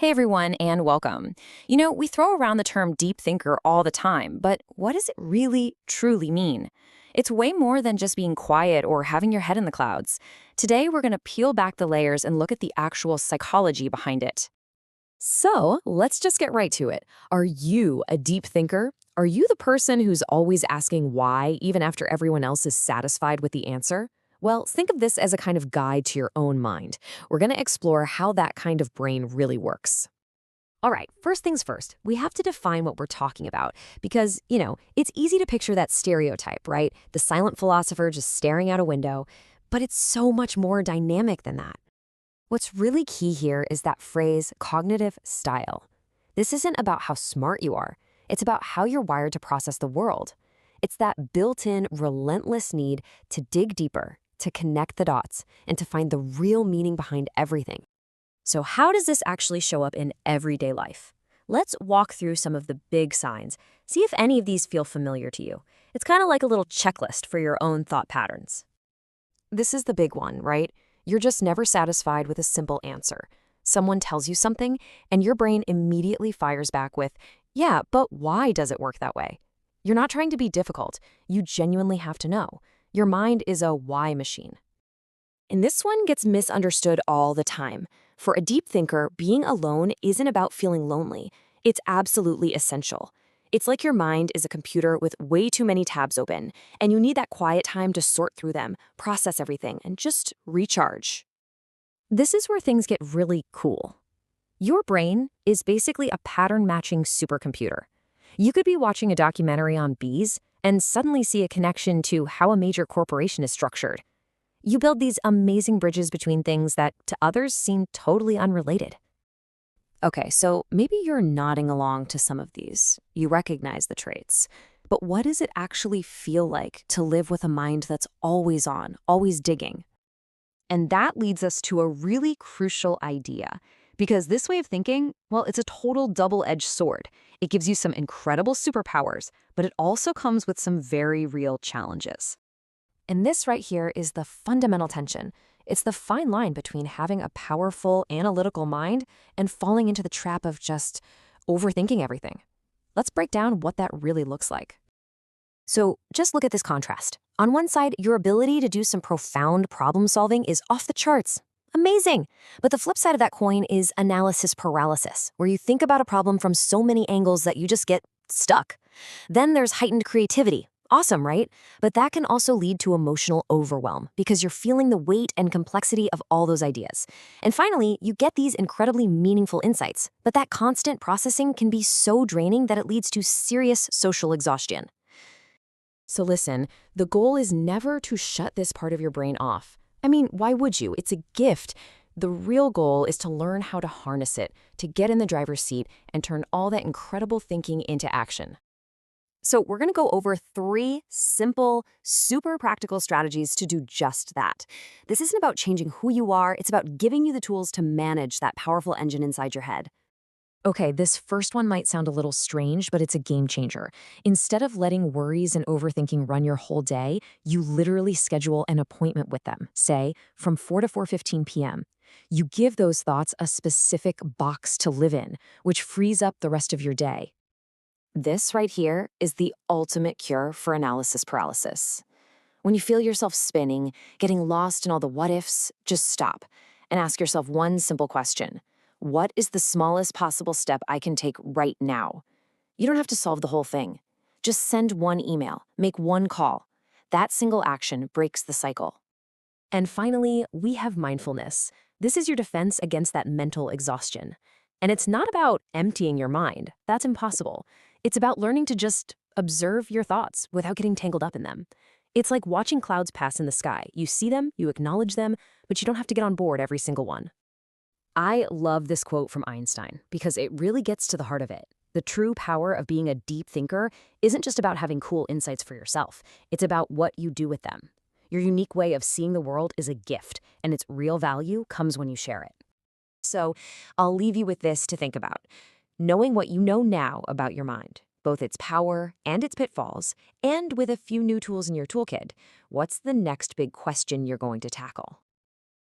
Hey everyone, and welcome. We throw around the term deep thinker all the time, but what does it really, truly mean? It's way more than just being quiet or having your head in the clouds. Today, we're going to peel back the layers and look at the actual psychology behind it. So let's just get right to it. Are you a deep thinker? Are you the person who's always asking why, even after everyone else is satisfied with the answer? Well, think of this as a kind of guide to your own mind. We're going to explore how that kind of brain really works. All right, first things first, we have to define what we're talking about because, it's easy to picture that stereotype, right? The silent philosopher just staring out a window, but it's so much more dynamic than that. What's really key here is that phrase, cognitive style. This isn't about how smart you are. It's about how you're wired to process the world. It's that built-in, relentless need to dig deeper, to connect the dots, and to find the real meaning behind everything. So how does this actually show up in everyday life? Let's walk through some of the big signs. See if any of these feel familiar to you. It's kind of like a little checklist for your own thought patterns. This is the big one, right? You're just never satisfied with a simple answer. Someone tells you something, and your brain immediately fires back with, yeah, but why does it work that way? You're not trying to be difficult. You genuinely have to know. Your mind is a why machine. And this one gets misunderstood all the time. For a deep thinker, being alone isn't about feeling lonely. It's absolutely essential. It's like your mind is a computer with way too many tabs open, and you need that quiet time to sort through them, process everything, and just recharge. This is where things get really cool. Your brain is basically a pattern-matching supercomputer. You could be watching a documentary on bees and suddenly see a connection to how a major corporation is structured. You build these amazing bridges between things that to others seem totally unrelated. Okay, so maybe you're nodding along to some of these. You recognize the traits. But what does it actually feel like to live with a mind that's always on, always digging? And that leads us to a really crucial idea. Because this way of thinking, well, it's a total double-edged sword. It gives you some incredible superpowers, but it also comes with some very real challenges. And this right here is the fundamental tension. It's the fine line between having a powerful, analytical mind and falling into the trap of just overthinking everything. Let's break down what that really looks like. So just look at this contrast. On one side, your ability to do some profound problem solving is off the charts. Amazing! But the flip side of that coin is analysis paralysis, where you think about a problem from so many angles that you just get stuck. Then there's heightened creativity. Awesome, right? But that can also lead to emotional overwhelm because you're feeling the weight and complexity of all those ideas. And finally, you get these incredibly meaningful insights, but that constant processing can be so draining that it leads to serious social exhaustion. So listen, the goal is never to shut this part of your brain off. I mean, why would you? It's a gift. The real goal is to learn how to harness it, to get in the driver's seat and turn all that incredible thinking into action. So we're going to go over 3 simple, super practical strategies to do just that. This isn't about changing who you are. It's about giving you the tools to manage that powerful engine inside your head. Okay, this first one might sound a little strange, but it's a game changer. Instead of letting worries and overthinking run your whole day, you literally schedule an appointment with them, say, from 4 to 4:15 p.m. You give those thoughts a specific box to live in, which frees up the rest of your day. This right here is the ultimate cure for analysis paralysis. When you feel yourself spinning, getting lost in all the what-ifs, just stop and ask yourself one simple question. What is the smallest possible step I can take right now? You don't have to solve the whole thing. Just send one email, make one call. That single action breaks the cycle. And finally, we have mindfulness. This is your defense against that mental exhaustion. And it's not about emptying your mind. That's impossible. It's about learning to just observe your thoughts without getting tangled up in them. It's like watching clouds pass in the sky. You see them, you acknowledge them, but you don't have to get on board every single one. I love this quote from Einstein because it really gets to the heart of it. The true power of being a deep thinker isn't just about having cool insights for yourself. It's about what you do with them. Your unique way of seeing the world is a gift, and its real value comes when you share it. So I'll leave you with this to think about. Knowing what you know now about your mind, both its power and its pitfalls, and with a few new tools in your toolkit, what's the next big question you're going to tackle?